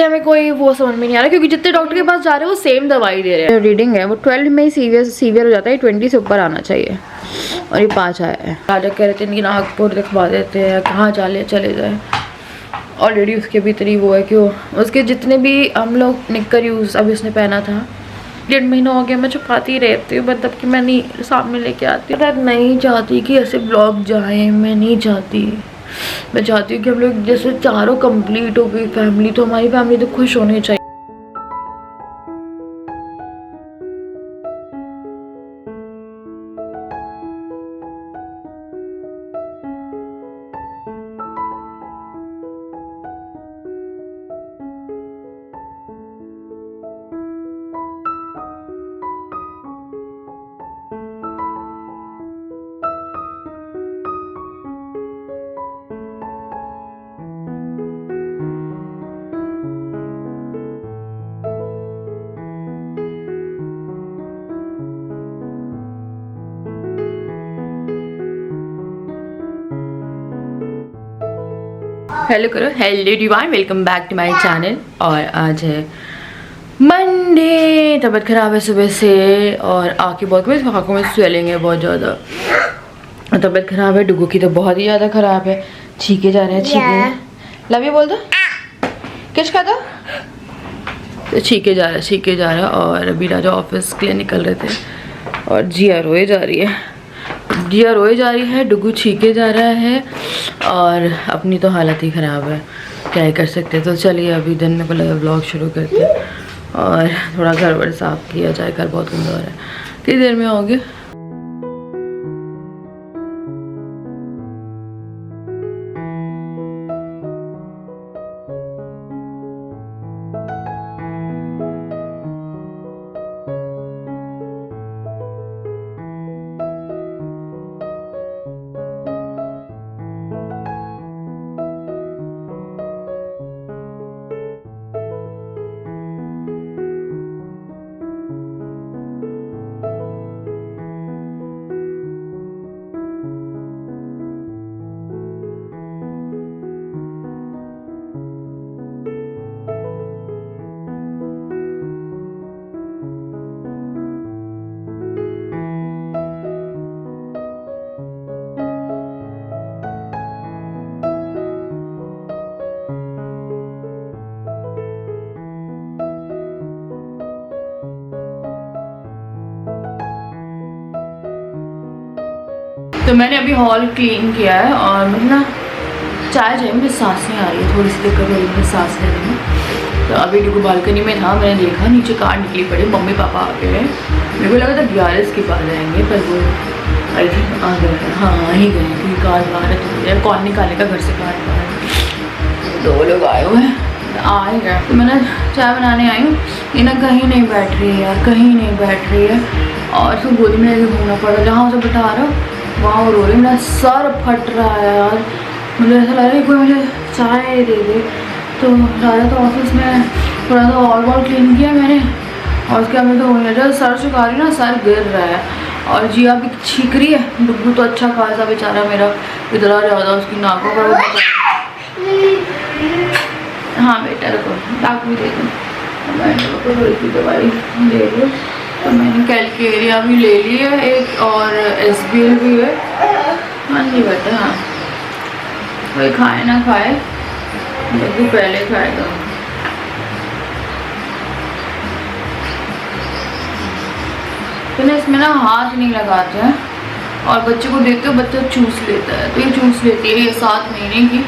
हमें कोई वो समझ में नहीं आ रहा क्योंकि जितने डॉक्टर के पास जा रहे हैं वो सेम दवाई दे रहे हैं। रीडिंग है वो 12 में ही सीवियर हो जाता है, 20 से ऊपर आना चाहिए और ये 5 आया है। राजा कह रहे थे इनकी नागपुर दिखवा देते हैं, कहाँ चले जाए। ऑलरेडी उसके भी इतनी वो है कि उसके जितने भी हम लोग निक्कर यूज़ अभी उसने पहना था 1.5 महीना हो गया, मैं छुपाती रहती हूँ, मतलब कि मैं नहीं सामने लेके आती हूँ। नहीं चाहती कि ऐसे ब्लॉग जाए, मैं नहीं चाहती। मैं चाहती हूँ कि हम लोग जैसे चारों कंप्लीट हो गई फैमिली, तो हमारी फैमिली तो खुश होनी चाहिए। हेलो करो, hello divine, welcome back to my channel. और आज है मंडे, तबीयत खराब है सुबह से और आँखों में स्वेलिंग है बहुत ज़्यादा, तबीयत खराब है। डुगू की तो बहुत ही ज़्यादा खराब है, छीके जा रहे हैं, छीके लव यू बोल दो, किस का तो छीके जा रहा है। और अभी राजा ऑफिस के लिए निकल रहे थे और जिया रोए जा रही है, डुगू छीके जा रहा है और अपनी तो हालत ही ख़राब है, क्या ही कर सकते। तो चलिए अभी दिन में को लगा व्लॉग शुरू करते हैं और थोड़ा घर वर साफ़ किया जाए, घर बहुत गंदा हो रहा है। कितनी देर में आओगे? तो मैंने अभी हॉल क्लीन किया है और मतलब ना चाय चाहिए, मुझे सांस नहीं आ रही है, थोड़ी सी दिक्कत हो रही है सांस लेने में। तो अभी देखो बालकनी में था, मैंने देखा नीचे कार निकली पड़ी, मम्मी पापा आ गए। मेरे को लगा था 11 के पास जाएंगे पर वो आई थिंक आ गए, हाँ ही गए क्योंकि कार बाहर है तो कौन निकाले का घर से कार बाहर। 2 लोग आए हुए हैं, आ ही गए। तो मैंने चाय बनाने आई हूँ, ये ना कहीं नहीं बैठ रही है यार, कहीं नहीं बैठ रही है और उसको गोदी में लेके घूमना पड़ रहा है। जहाँ उसे बैठा रहा हूँ वहाँ रो रही, मेरा सर फट रहा है यार, मुझे ऐसा लग रहा है कोई मुझे चाय दे दे। तो राजा तो ऑफिस में थोड़ा सा और क्लीन किया मैंने और उसके बाद तो वही जब सर चुका रही ना, सर गिर रहा है और जिया भी छीक रही है। डुगू तो अच्छा खासा बेचारा मेरा इधर ज़्यादा उसकी नाकों पर। हाँ बेटा रुको, डॉक्टर भी दे दूँ, मैंने दवाई ले लो। तो मैंने कैलकेरिया भी ले ली है एक और एसबीएल भी है। हाँ जी बेटा, हाँ कोई खाए ना खाए, डुगू पहले खाएगा। तो ना इसमें ना हाथ नहीं लगाते हैं और बच्चे को देते हो बच्चा चूस लेता है, तो ये चूस लेती है। ये 7 महीने की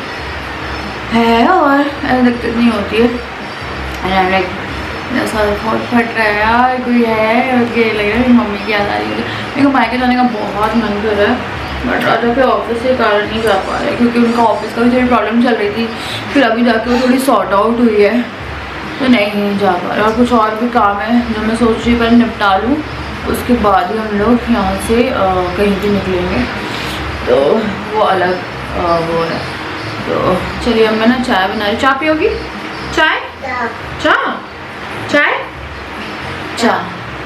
है और ऐसा दिक्कत नहीं होती है। ऐसा बहुत फट रहा है यार, कोई है और ये लग रहा है मम्मी की याद आ रही है। मेरे को मायके जाने का बहुत मन कर रहा है बट राजा के ऑफिस के कारण नहीं जा पा रहे क्योंकि उनका ऑफिस का भी थोड़ी प्रॉब्लम चल रही थी, फिर अभी जाके वो थोड़ी सॉर्ट आउट हुई है तो नहीं जा पा रहे। और कुछ और भी काम है जो मैं सोच रही पहले निपटा लूँ, उसके बाद ही हम लोग यहाँ से कहीं भी निकलेंगे, तो वो अलग वो है। तो चलिए अब मैं ना चाय बना रही। चाय पियोगी? चाय चाय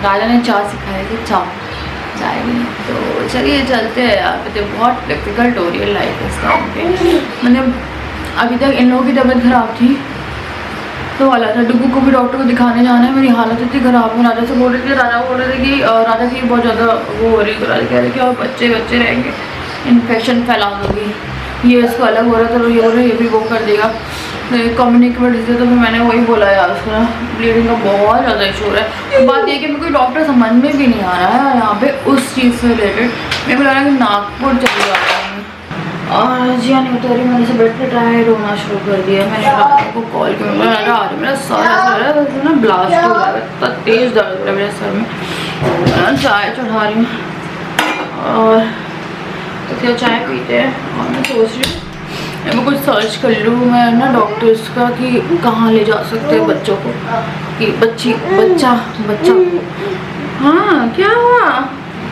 राजा ने चाय सिखाई थी, चाय नहीं। तो चलिए चलते हैं यार, पता बहुत डिफिकल्ट हो रही है लाइफ इस टाइम पे। मतलब अभी तक इन लोगों की तबीयत खराब थी तो वाला था। डुगू को भी डॉक्टर को दिखाने जाना है। मेरी हालत इतनी ख़राब है। राजा से बोल रही थी, राजा बोल रहे थे कि राजा की बहुत ज़्यादा वो हो रही है। राजा कह रहे कि और बच्चे रहेंगे, इन्फेक्शन फैला दोगी, ये इसको अलग हो रहा था, तो ये बोल रहे ये भी वो कर देगा, कम्युनिकेबल डिजीज। तो फिर मैंने वही बोला यार, उसका ब्लीडिंग का बहुत ज़्यादा इशू हो रहा है। बात ये कि मेरे कोई डॉक्टर समझ में भी नहीं आ रहा है यहाँ पे उस चीज़ से रिलेटेड। मेरे को लग रहा है कि नागपुर चले जाता है। और जिया नहीं उतर रही, मैंने से बेड पे ट्राई रोना शुरू कर दिया। मैंने रात को कॉल किया, मेरा सर ऐसा रहा है ना ब्लास्ट हो रहा है, इतना तेज़ दर्द हो रहा है मेरे सर में। चाय चढ़ा रही हूँ और तो चाय पीते हैं। और मैं सोच रही हूँ मैं कुछ सर्च कर लूँ मैं ना डॉक्टर्स का कि कहाँ ले जा सकते हैं बच्चों को, कि बच्चा हाँ क्या हुआ।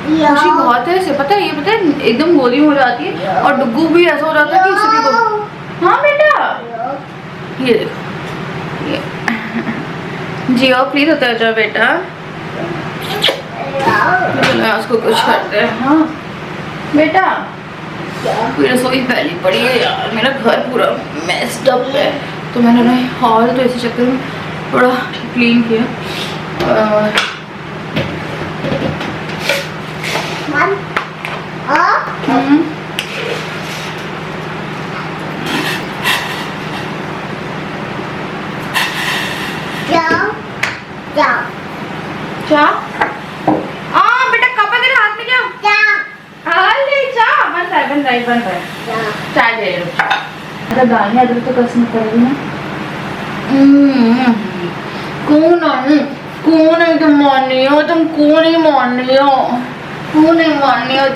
खुशी बहुत है इसे, पता है, ये पता है एकदम गोली हो जाती है। और डुग्गू भी ऐसा हो जाता है कि उसे भी गोली। हाँ बेटा ये देखो ये जियो प्लीज होता है जो बेटा। चलो उसको कुछ करते हैं। हाँ बेटा पूरी रसोई फैली पड़ी है यार, मेरा घर पूरा मेस्ड अप है। तो मैंने ना हॉल तो इसी चक्कर में थोड़ा क्लीन किया। क्या बेटा कप है तेरे हाथ में? क्या बन रहा है चाय दे रहे गाने अदर तो कसम करेगी ना। कौन है तुम मानी हो? तुम कौन ही मानी हो? कौन नहीं मानी हो?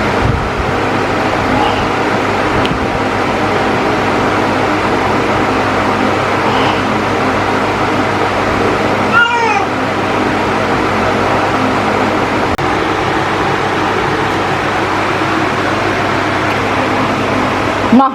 ना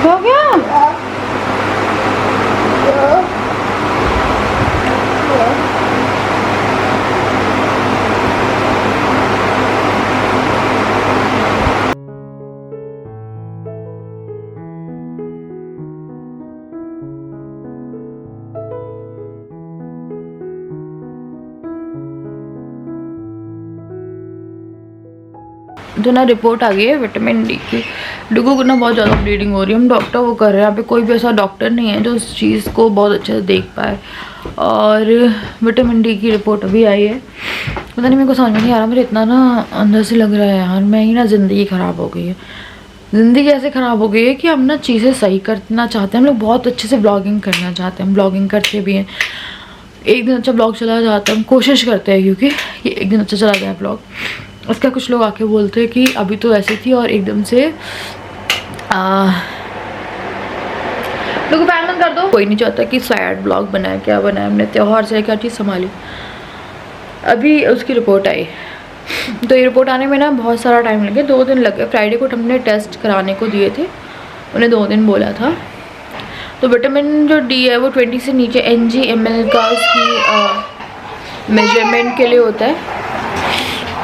हो गया। तो ना रिपोर्ट आ गई है विटामिन डी की। डुगू को ना बहुत ज़्यादा ब्लीडिंग हो रही है। हम डॉक्टर वो कर रहे हैं, यहाँ पे कोई भी ऐसा डॉक्टर नहीं है जो उस चीज़ को बहुत अच्छे से देख पाए। और विटामिन डी की रिपोर्ट अभी आई है। पता नहीं मेरे को समझ में नहीं आ रहा, मेरे इतना ना अंदर से लग रहा है यार मैं ही ना ज़िंदगी ख़राब हो गई है। ज़िंदगी ऐसे ख़राब हो गई है कि हम ना चीज़ें सही करना चाहते हैं। हम लोग बहुत अच्छे से ब्लॉगिंग करना चाहते हैं, हम ब्लॉगिंग करते भी हैं। एक दिन अच्छा ब्लॉग चला जाता है, हम कोशिश करते हैं क्योंकि ये एक दिन अच्छा चला गया ब्लॉग। उसका कुछ लोग आके बोलते हैं कि अभी तो ऐसी थी और एकदम से लोग बैन कर दो। कोई नहीं चाहता कि सैड ब्लॉग बनाए, क्या बनाए हमने त्यौहार से क्या चीज़ संभाली। अभी उसकी रिपोर्ट आई, तो ये रिपोर्ट आने में ना बहुत सारा टाइम लगे, 2 दिन लगे। फ्राइडे को हमने टेस्ट कराने को दिए थे, उन्हें 2 दिन बोला था। तो विटामिन जो डी है वो 20 से नीचे mg/ml का उसकी मेजरमेंट के लिए होता है।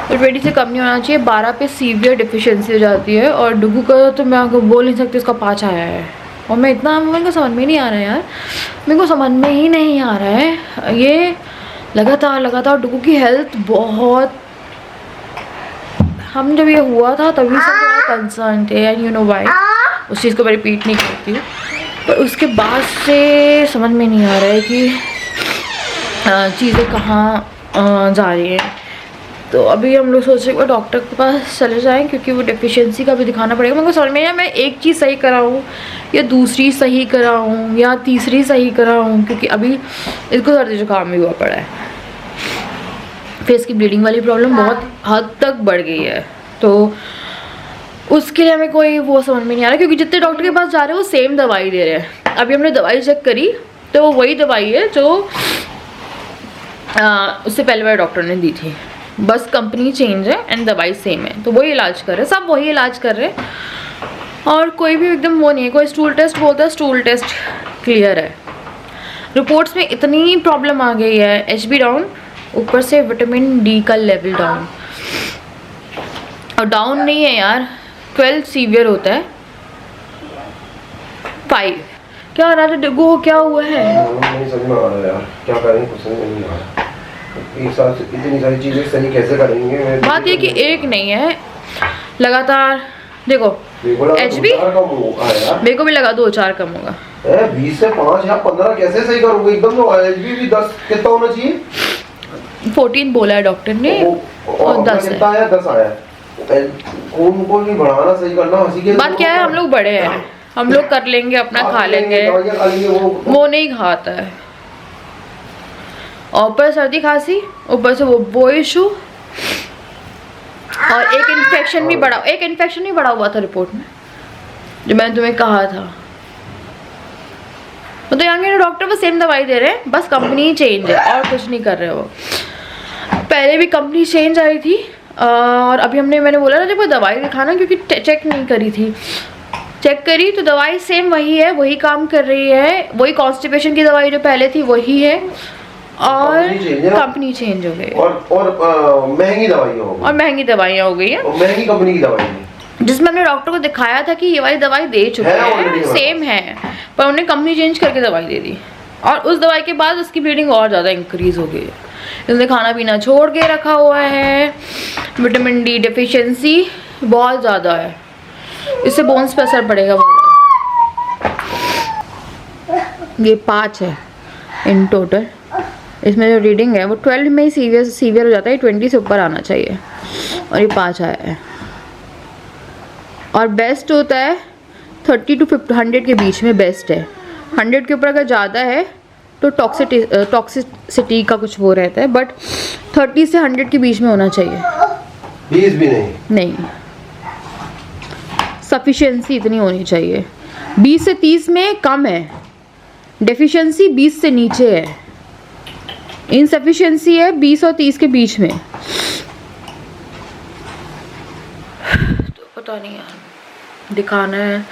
तो 20 से कम नहीं होना चाहिए। 12 पे सीवियर डिफिशिएंसी हो जाती है। और डुगू का तो मैं आपको बोल नहीं सकती, उसका 5 आया है। और मैं इतना मेरे को समझ में नहीं आ रहा है यार, मेरे को समझ में ही नहीं आ रहा है। ये लगातार डुगू की हेल्थ बहुत, हम जब ये हुआ था तभी से थोड़ा कंसर्न थे एंड यू नो वाई। उस चीज़ को मैं रिपीट नहीं करती हूँ, पर उसके बाद से समझ में नहीं आ रहा है कि चीज़ें कहाँ जा रही हैं। तो अभी हम लोग सोच रहे हैं डॉक्टर के पास चले जाएं क्योंकि वो डेफिशिएंसी का भी दिखाना पड़ेगा। मेरे को समझ में नहीं, मैं एक चीज़ सही कराऊँ या दूसरी सही कराऊँ या तीसरी सही कराऊँ, क्योंकि अभी इसको सर्दी जुकाम भी हुआ पड़ा है। फेस की ब्लीडिंग वाली प्रॉब्लम बहुत हद तक बढ़ गई है। तो उसके लिए हमें कोई वो समझ में नहीं आ रहा, क्योंकि जितने डॉक्टर के पास जा रहे हैं वो सेम दवाई दे रहे हैं। अभी हमने दवाई चेक करी तो वो वही दवाई है जो उससे पहले वाले डॉक्टर ने दी थी, बस कंपनी चेंज है एंड दवाई सेम है। तो वही इलाज कर रहे हैं, सब वही इलाज कर रहे हैं। और कोई भी एकदम वो नहीं है, कोई स्टूल टेस्ट बोलता है स्टूल टेस्ट क्लियर है। रिपोर्ट्स में इतनी प्रॉब्लम आ गई है, HB डाउन, ऊपर से विटामिन D का लेवल डाउन। और डाउन नहीं है यार, 12 सीवियर होता है, 5। क्या हो रहा है डिगो, क्या हुआ है? नहीं समझ में आ रहा है यार, क्या करें कुछ समझ नहीं आ रहा। एक साथ इतनी सारी चीजें सही कैसे करेंगे? बात ये कि एक नहीं है, लगातार देखो HB मेरे को भी लगा 2-4 कम होगा। 20 से 5 या 15 कैसे सही करोगे एकदम? तो HB भी 10 कितना होना चाहिए? 14 बोला है डॉक्टर ने और 10 है। 10 आया। खून को नहीं बढ़ाना, सही करना। हंसी के बात क्या है, हम लोग बड़े हैं, हम लोग कर लेंगे अपना, खा लेंगे, वो नहीं खाता है। और ऊपर सर्दी खांसी, ऊपर से वो इशू, और एक इन्फेक्शन भी बढ़ा हुआ था रिपोर्ट में, जो मैंने तुम्हें कहा था। तो यहाँ डॉक्टर वो सेम दवाई दे रहे हैं, बस कंपनी चेंज है और कुछ नहीं कर रहे वो। पहले भी कंपनी चेंज आई थी और अभी मैंने बोला ना जब दवाई दिखाना, क्योंकि चेक नहीं करी थी, चेक करी तो दवाई सेम वही है, वही काम कर रही है, वही कॉन्स्टिपेशन की दवाई जो पहले थी वही है, और कंपनी चेंज हो गई और महंगी दवाइयाँ हो गई है, और महंगी कंपनी की दवाई है। जिसमें हमने डॉक्टर को दिखाया था कि ये वाली दवाई दे चुके हैं, सेम है, पर उन्हें कंपनी चेंज करके दवाई दे दी, और उस दवाई के बाद उसकी ब्लीडिंग और ज़्यादा इंक्रीज हो गई है। इसने खाना पीना छोड़ के रखा हुआ है, विटामिन D डेफिशिएंसी बहुत ज़्यादा है, इससे बोन्स पे असर पड़ेगा बहुत ज़्यादा। ये 5 है इन टोटल, इसमें जो रीडिंग है वो 12 में ही सीवियर हो जाता है, 20 से ऊपर आना चाहिए, और ये 5 आया है। और बेस्ट होता है 30 to 100 के बीच में बेस्ट है। 100 के ऊपर अगर ज़्यादा है तो टॉक्सिसिटी का कुछ वो रहता है, बट 30 से 100 के बीच में होना चाहिए। 20 भी नहीं, सफिशिएंसी इतनी होनी चाहिए। 20 से 30 में कम है, डेफिशिएंसी 20 से नीचे है, इनसफिशिएंसी है 20 और 30 के बीच में। तो पता नहीं यार, दिखाना है,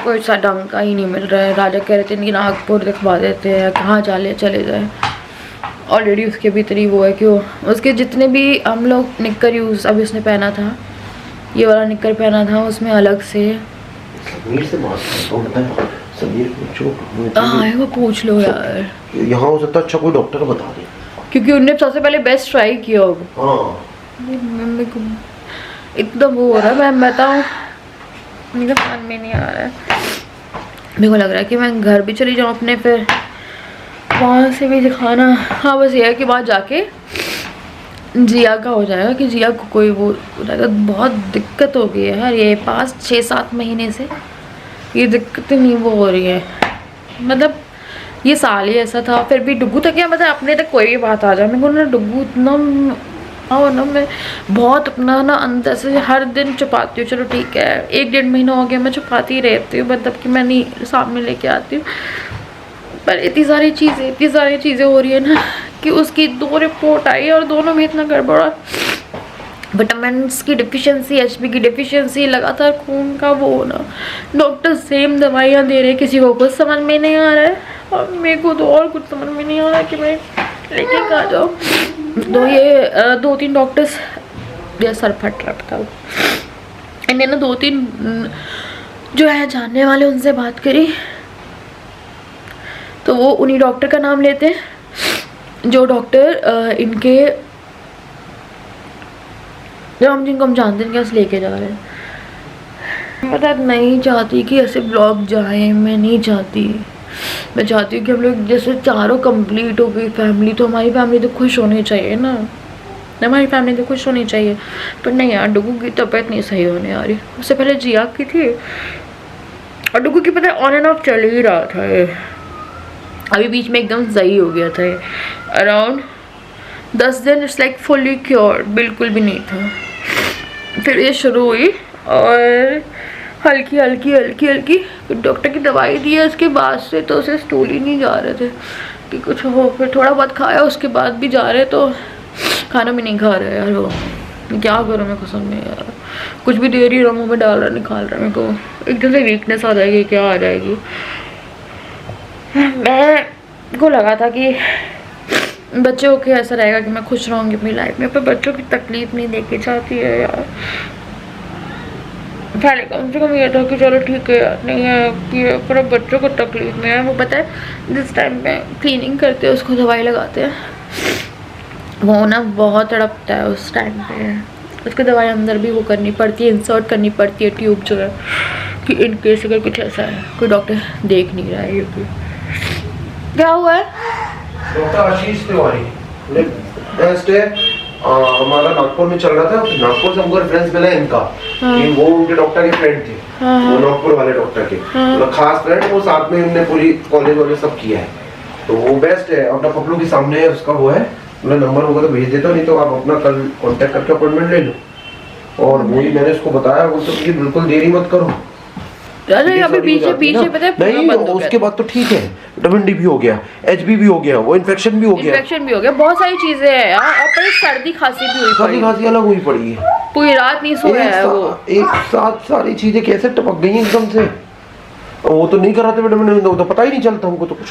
कोई सा ढंग का ही नहीं मिल रहा है। राजा कह रहे थे इनकी नागपुर दिखवा देते हैं, कहाँ चले जाए। ऑलरेडी उसके भी इतनी वो है कि उसके जितने भी हम लोग निक्कर यूज़ अभी उसने पहना था, ये वाला निक्कर पहना था, उसमें अलग से समीर से बात करता हूं, समीर पूछो। हाँ वो पूछ लो यार, यहाँ हो सकता अच्छा कोई डॉक्टर बता दे, क्योंकि उनने सबसे पहले बेस्ट ट्राई किया होगा। हाँ मेरे को एकदम वो हो रहा है, मैं बताऊँ मेरे समझ में नहीं आ रहा है। मेरे को लग रहा है कि मैं घर भी चली जाऊँ अपने, फिर वहाँ से भी दिखाना। हाँ बस ये है कि वहाँ जाके जिया का हो जाएगा कि जिया को कोई वो हो जाएगा। बहुत दिक्कत हो गई है यार, ये पास 6-7 महीने से ये दिक्कतें नहीं वो हो रही है। मतलब ये साल ही ऐसा था, फिर भी डुग्गू तक क्या मतलब अपने तक कोई भी बात आ जाए, मेरे को ना डुग्गू इतना और ना मैं बहुत अपना ना अंदर से हर दिन छुपाती हूँ। चलो ठीक है 1-1.5 महीना हो गया मैं छुपाती रहती हूँ, मतलब कि मैं नहीं सामने लेके आती हूँ, पर इतनी सारी चीज़ें हो रही है ना कि उसकी 2 रिपोर्ट आई और दोनों में इतना गड़बड़ा, विटामिन्स की डिफिशिएंसी, HB की डिफिशिएंसी, लगातार खून का वो होना, डॉक्टर सेम दवाइयाँ दे रहे हैं, किसी को कुछ समझ में नहीं आ रहा है, और मेरे को तो और कुछ समझ में नहीं आ रहा है कि मैं लेके कहाँ जाऊँ। तो ये 2-3 डॉक्टर्स मेरा सर फट रहा था, इन्हें ना 2-3 जो है जानने वाले उनसे बात करी, तो वो उन्हीं डॉक्टर का नाम लेते हैं जो डॉक्टर इनके जो जिनको हम जानते हैं कैसे लेके जा रहे हैं। मैं नहीं चाहती कि ऐसे ब्लॉग जाए, मैं नहीं चाहती, मैं चाहती हूँ कि हम लोग जैसे चारों कंप्लीट हो गई फैमिली, तो हमारी फैमिली तो खुश होनी चाहिए ना, हमारी फैमिली तो खुश होनी चाहिए। पर नहीं यार, डुग्गू की तबीयत नहीं सही होने आ रही। उससे पहले जिया की थी और डुग्गू की पता है ऑन एंड ऑफ चल ही रहा था ये, अभी बीच में एकदम सही हो गया था ये, अराउंड 10 दिन इट्स लाइक फुली क्योर्ड, बिल्कुल भी नहीं था। फिर ये शुरू हुई और हल्की डॉक्टर की दवाई दी है, उसके बाद से तो उसे स्टूल ही नहीं जा रहे थे कि कुछ हो। फिर थोड़ा बहुत खाया, उसके बाद भी जा रहे, तो खाना भी नहीं खा रहे यार वो, क्या करूँ मैं, कसम नहीं यार। कुछ भी दे रही है मुँह में डाल रहा निकाल रहा, मेरे को एकदम से वीकनेस आ जाएगी, क्या आ जाएगी। मैं को लगा था कि बच्चों के ऐसा रहेगा कि मैं खुश रहूँगी अपनी लाइफ में, पर बच्चों की तकलीफ नहीं देखी जाती है यार। पहले कम से कम ये था कि चलो ठीक है यार, नहीं है कि पर अब बच्चों को तकलीफ में है। वो पता है जिस टाइम पे क्लीनिंग करते हैं उसको दवाई लगाते हैं, वो ना बहुत तड़पता है उस टाइम पे, उसको दवाई अंदर भी वो करनी पड़ती है, इंसर्ट करनी पड़ती है ट्यूब जो है, कि इन केस अगर कुछ ऐसा है, कोई डॉक्टर देख नहीं रहा है। क्योंकि क्या हुआ है? डॉक्टर आशीष तिवारी बेस्ट है। हमारा नागपुर में चल रहा था, नागपुर से हमको रेफरेंस मिला इनका, कि वो उनके डॉक्टर के फ्रेंड थे, वो नागपुर वाले डॉक्टर के मतलब खास फ्रेंड, वो साथ में उनने पूरी कॉलेज वाले सब किया है, तो वो बेस्ट है। अपना पपलू के सामने है, उसका वो है, मतलब नंबर होगा तो भेज देता हूँ, नहीं तो आप अपना कल कांटेक्ट करके अपॉइंटमेंट ले लो। और वही मैंने उसको बताया, वो तो बिल्कुल देरी मत करो। अरे अभी पीछे पता है नहीं, उसके बाद तो ठीक है, विटामिन डी भी हो गया, एचबी भी हो गया, वो इन्फेक्शन भी हो गया, बहुत सारी चीजें हैं यार। और पर सर्दी खांसी भी हुई पड़ी, खांसी अलग हुई पड़ी है, पूरी रात नहीं सोया है वो। एक साथ सारी चीजें कैसे टपक गई एकदम से। वो तो नहीं कराते विटामिन डी, तो पता ही नहीं चलता हमको तो कुछ।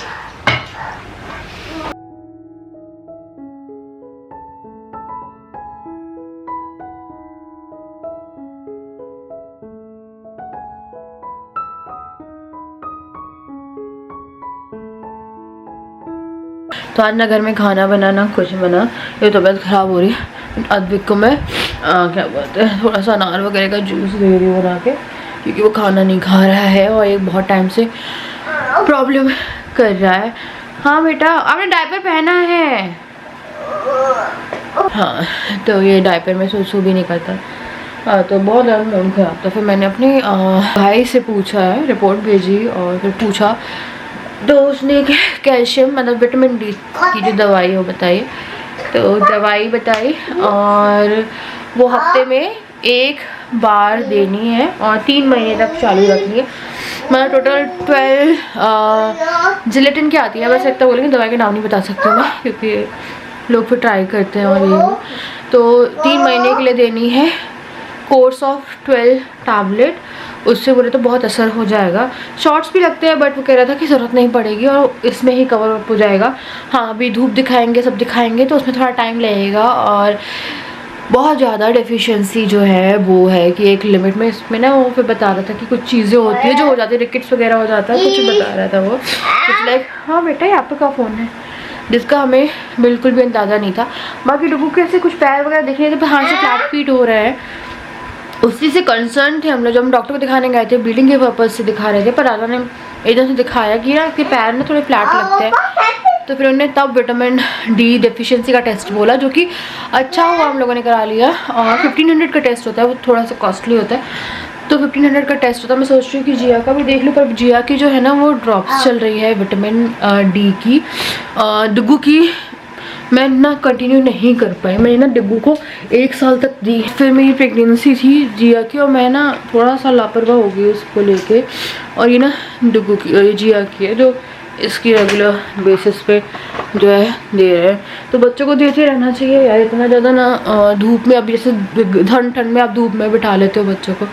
तो आज ना घर में खाना बनाना कुछ बना, ये तबीयत ख़राब हो रही है। अद्विक को मैं क्या बोलते हैं, थोड़ा सा अनार वगैरह का जूस दे रही हूँ बना के, क्योंकि वो खाना नहीं खा रहा है और एक बहुत टाइम से प्रॉब्लम कर रहा है। हाँ बेटा, आपने डायपर पहना है? हाँ, तो ये डायपर में सू भी नहीं करता। हाँ, तो बहुत ज़्यादा मूड खराब था। फिर मैंने अपने भाई से पूछा है, रिपोर्ट भेजी और फिर पूछा, तो उसने कैल्शियम मतलब विटामिन डी की जो दवाई है वो बताई, तो दवाई बताई और वो हफ्ते में 1 बार देनी है और 3 महीने तक चालू रखनी है। मतलब टोटल 12 जिलेटिन की आती है, बस इतना बोलेंगे, दवाई के नाम नहीं बता सकती मैं क्योंकि लोग फिर ट्राई करते हैं। और ये तो 3 महीने के लिए देनी है, कोर्स ऑफ 12 टैबलेट। उससे बोले तो बहुत असर हो जाएगा। शॉर्ट्स भी लगते हैं बट वो कह रहा था कि ज़रूरत नहीं पड़ेगी और इसमें ही कवर अप हो जाएगा। हाँ, अभी धूप दिखाएंगे, सब दिखाएंगे, तो उसमें थोड़ा टाइम लगेगा। और बहुत ज़्यादा डेफिशिएंसी जो है वो है कि एक लिमिट में, इसमें ना वो फिर बता रहा था कि कुछ चीज़ें होती है जो हो जाती है, रिकेट्स वगैरह हो जाता है, कुछ बता रहा था वो। कुछ लाइक, हाँ बेटा, यहाँ पे का फ़ोन है, जिसका हमें बिल्कुल भी अंदाज़ा नहीं था। बाकी डुगू के ऐसे कुछ पैर वगैरह दिख रहे थे, हाथ से फ्लैट फीट हो रहे हैं, उसी से कंसर्न थे हम लोग। जब हम डॉक्टर को दिखाने गए थे, ब्लीडिंग के पर्पज़ से दिखा रहे थे, पर राजा ने एकदम से दिखाया कि ना इसके पैर में थोड़े फ्लैट लगते हैं, तो फिर उन्होंने तब विटामिन डी डेफिशिएंसी का टेस्ट बोला, जो कि अच्छा हुआ हम लोगों ने करा लिया। और 1500 का टेस्ट होता है, वो थोड़ा सा कॉस्टली होता है, तो 1500 का टेस्ट होता है। मैं सोच रही हूँ कि जिया का भी देख लूँ, पर जिया की जो है ना वो ड्रॉप्स चल रही है विटामिन डी की। डुगू की मैं ना कंटिन्यू नहीं कर पाई, मैंने ना डिब्बू को 1 साल तक दी। फिर मेरी प्रेगनेंसी थी जिया की और मैं ना थोड़ा सा लापरवाह हो गई उसको लेके, और ये ना डिब्बू की और ये जिया की है जो इसकी रेगुलर बेसिस पे जो है दे रहे हैं। तो बच्चों को देते रहना चाहिए यार, इतना ज़्यादा ना धूप में, अब जैसे ठंड में आप धूप में बिठा लेते हो बच्चों को।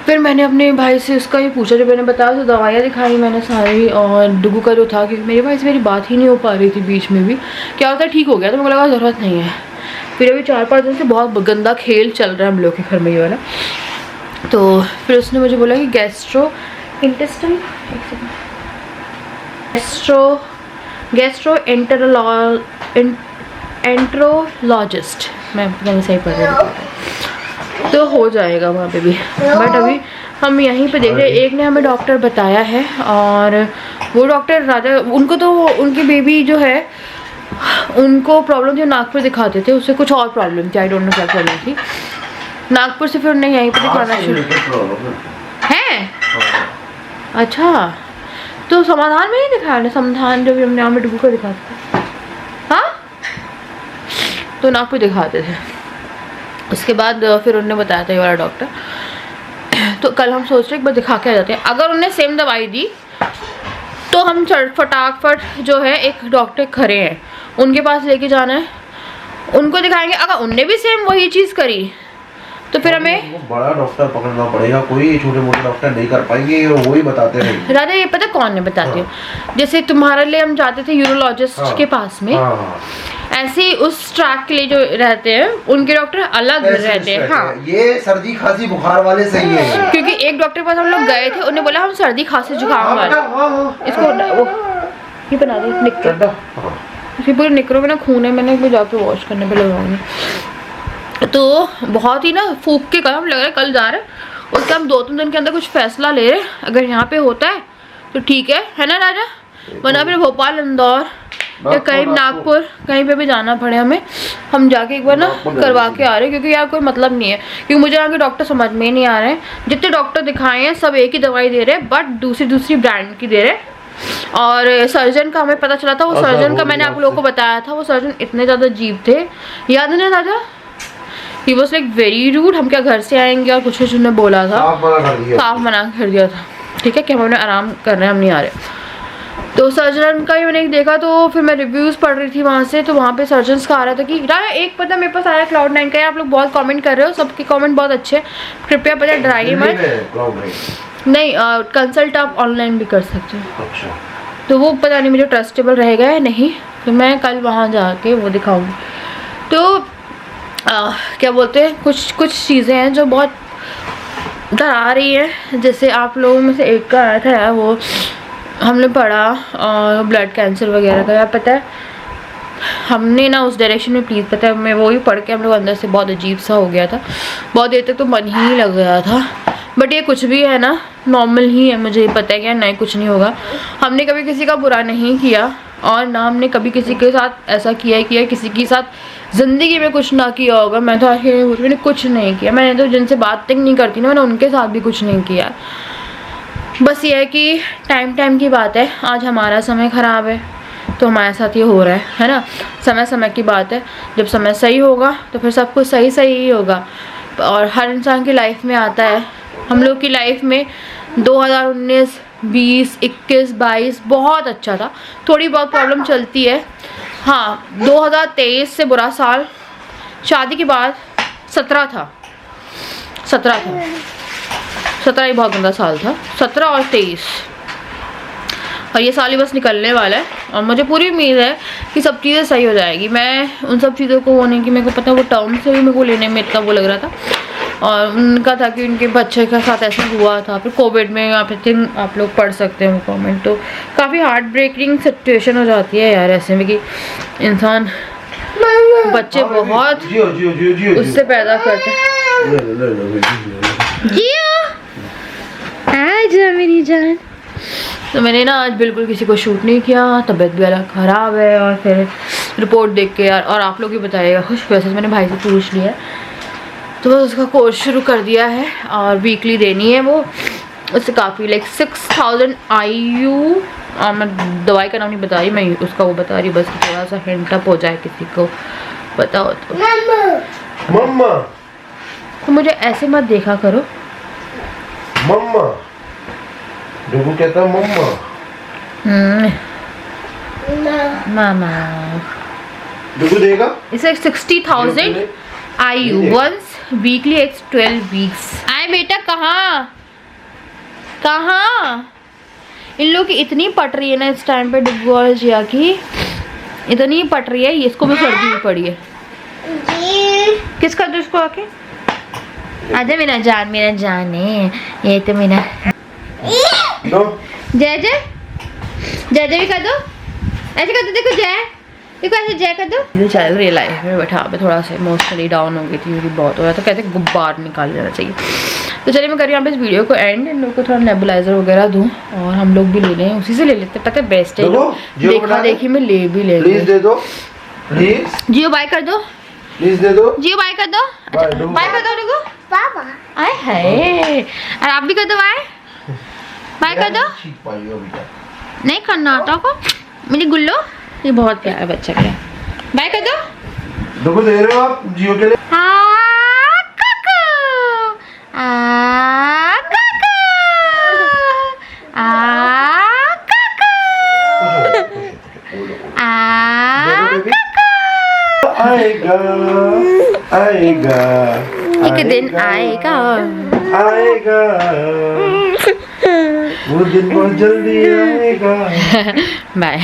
फिर मैंने अपने भाई से उसका ही पूछा, जो मैंने बताया, तो दवाइयाँ दिखाई मैंने सारी, और डुगू का जो था, क्योंकि मेरे भाई से मेरी बात ही नहीं हो पा रही थी बीच में भी, क्या होता है ठीक हो गया, तो मुझे लगा ज़रूरत नहीं है। फिर अभी 4-5 दिन से बहुत गंदा खेल चल रहा है हम लोग के घर में ये वाला। तो फिर उसने मुझे बोला कि एंट्रोलॉजिस्ट, मैं पता सही पढ़ रही हूँ, तो हो जाएगा वहाँ पे भी। बट अभी हम यहीं पे देख रहे हैं। एक ने हमें डॉक्टर बताया है, और वो डॉक्टर राजा, उनको तो उनकी बेबी जो है उनको प्रॉब्लम थी, नागपुर दिखाते थे, उससे कुछ और प्रॉब्लम थी, आई डोंट नो क्या प्रॉब्लम थी। नागपुर से फिर उन्हें यहीं पे दिखाना शुरू है। अच्छा, तो समाधान में ही दिखाया, समाधान जो भी हमने हमें डुगू को दिखाते थे, हाँ, तो नागपुर दिखाते थे। उसके बाद फिर उन्होंने बताया था ये वाला डॉक्टर। तो कल हम सोच रहे एक बार दिखा के आ जाते हैं। अगर उन्हें सेम दवाई दी तो हम फटाफट जो है एक डॉक्टर खड़े हैं, उनके पास लेके जाना है, उनको दिखाएंगे। अगर उनने भी सेम वही चीज़ करी तो फिर हमें वो बड़ा डॉक्टर पकड़ना पड़ेगा, कोई छोटे मोटे डॉक्टर नहीं कर पाएंगे, वो ही बताते रहेंगे। राधा ये पता कौन है, बताती हूँ। जैसे तुम्हारे लिए हम जाते थे यूरोलॉजिस्ट के पास में, ऐसे ही उस ट्रैक के लिए जो रहते हैं उनके डॉक्टर अलग रहते हैं। हाँ, ये सर्दी खांसी बुखार वाले सही है, क्योंकि एक डॉक्टर के पास हम लोग गए थे, उन्हें बोला हम सर्दी खांसी जुकाम वाले, इसको वो ये बना दे निकल, इसकी पूरे निकरों में ना खून है, मैंने भी जाके वॉश करने पे लगाऊंगी। तो बहुत ही ना फूक के काम लग रहा है, कल जा रहे हैं उसका हम 2-3 दिन के अंदर कुछ फैसला ले रहे, अगर यहाँ पे होता है तो ठीक है ना राजा, वरना फिर भोपाल, इंदौर या कहीं नागपुर कहीं पे भी जाना पड़े हमें, हम जाके एक बार ना करवा के आ रहे हैं, क्योंकि यार कोई मतलब नहीं है, क्योंकि मुझे यहाँ के डॉक्टर समझ में ही नहीं आ रहे हैं। जितने डॉक्टर दिखाए हैं सब एक ही दवाई दे रहे हैं, बट दूसरी ब्रांड की दे रहे हैं। और सर्जन का हमें पता चला था, वो सर्जन का मैंने आप लोगों को बताया था, वो सर्जन इतने ज़्यादा अजीब थे, याद है ना Raja? He was like very rude. हम क्या घर से आएंगे और कुछ उन्होंने बोला था, साफ मना कर दिया था, ठीक है, कि हम अपने आराम कर रहे हैं, हम नहीं आ रहे। तो सर्जन का ही मैंने देखा, तो फिर मैं रिव्यूज़ पढ़ रही थी वहाँ से, तो वहाँ पे सर्जन का आ रहा था कि राजा एक पता मेरे पास आया Cloud9 का, आप लोग बहुत कमेंट कर रहे हो, सबके कमेंट बहुत अच्छे, कृपया पता डराइए मत। नहीं, कंसल्ट आप ऑनलाइन भी कर सकते हो। अच्छा। तो वो पता नहीं मुझे ट्रस्टेबल रहेगा या नहीं, तो मैं कल वहाँ जाके वो दिखाऊंगी। तो क्या बोलते हैं, कुछ चीज़ें हैं जो बहुत डरा रही हैं। जैसे आप लोगों में से एक का आया था यार, वो हमने पढ़ा ब्लड कैंसर वगैरह का, यार पता है हमने ना उस डायरेक्शन में, प्लीज़ पता है, मैं वो ही पढ़ के हम लोग अंदर से बहुत अजीब सा हो गया था, बहुत देर तक तो मन ही नहीं लग गया था। बट ये कुछ भी है ना, नॉर्मल ही है, मुझे पता है कि नहीं कुछ नहीं होगा। हमने कभी किसी का बुरा नहीं किया, और ना हमने कभी किसी के साथ ऐसा किया किसी के साथ ज़िंदगी में कुछ ना किया होगा। मैं तो आखिर मैंने कुछ नहीं किया, मैंने तो जिनसे बात तक नहीं करती ना, मैंने उनके साथ भी कुछ नहीं किया। बस ये है कि टाइम की बात है, आज हमारा समय ख़राब है तो हमारे साथ ये हो रहा है ना, समय की बात है, जब समय सही होगा तो फिर सब कुछ सही ही होगा। और हर इंसान की लाइफ में आता है, हम लोग की लाइफ में 2019, 20, 21, 22 बहुत अच्छा था, थोड़ी बहुत प्रॉब्लम चलती है। हाँ, 2023 से बुरा साल, शादी के बाद 17 था, 17 ही बहुत गंदा साल था, 17 और 23, और ये साल ही बस निकलने वाला है। और मुझे पूरी उम्मीद है कि सब चीज़ें सही हो जाएगी। मैं उन सब चीज़ों को होने की, मेरे को पता, वो टर्म से भी मेरे को लेने में इतना वो लग रहा था, और उनका था कि उनके बच्चे के साथ ऐसा हुआ था, फिर कोविड में आप लोग पढ़ सकते हैं कमेंट, तो काफ़ी हार्ट ब्रेकिंग सिचुएशन हो जाती है यार ऐसे में, कि इंसान बच्चे बहुत उससे पैदा करते हैं। आजा मेरी जान। तो मैंने ना आज बिल्कुल किसी को शूट नहीं किया, तबीयत भी अलग ख़राब है, और फिर रिपोर्ट देख के यार, और आप लोग भी बताइएगा खुश। वैसे मैंने भाई से पूछ लिया है, तो बस उसका कोर्स शुरू कर दिया है, और वीकली देनी है वो, उससे काफ़ी लाइक 6000 IU। मैं दवाई का नाम नहीं बता रही, मैं उसका वो बता रही, बस थोड़ा सा हिंट अप हो जाए किसी को पता हो तो। मम्मा तो मुझे ऐसे मत देखा करो। मम्मा, डुगू कहता है मम्मा। मामा डुगू देगा इसे 60,000 IU once weekly it's 12 weeks। आए बेटा, कहाँ इन लोग की इतनी पट रही है ना इस टाइम पे, डुगू और जिया की इतनी पट रही है, इसको भी सर्दी भी पड़ी है। किसका दो इसको आके, आजा मेरा जान है ये तो मेरा। जय भी कर दो, ऐसे कर दो, देखो देखो ऐसे जय कर दो। चल रही लाइफ में बैठा, मैं थोड़ा सा इमोशनली डाउन हो गई थी, मेरी बहुत हो रहा था, कहते गुब्बार निकाल लेना चाहिए। तो चलिए मैं कर रही हूँ इस वीडियो को एंड, इन लोग को थोड़ा नेबुलाइजर वगैरह दूँ, और हम लोग भी ले लें, उसी से ले लेते, पता है बेस्ट है, देखा देखी में ले भी ले। प्लीज दे दो, प्लीज। जियो बाय कर दो, प्लीज दे दो, जियो बाय कर दो, बाय कर दो देखो पापा। आए हाय, और आप भी कर दो बाय कर दो। नहीं करना आता को मेरी गुल्लो, ये बहुत प्यारा बच्चा है, बाय कर दो। देखो दे रहे हो आप जियो के लिए। आएगा एक दिन आएगा आएगा वो दिन बहुत जल्दी आएगा। बाय।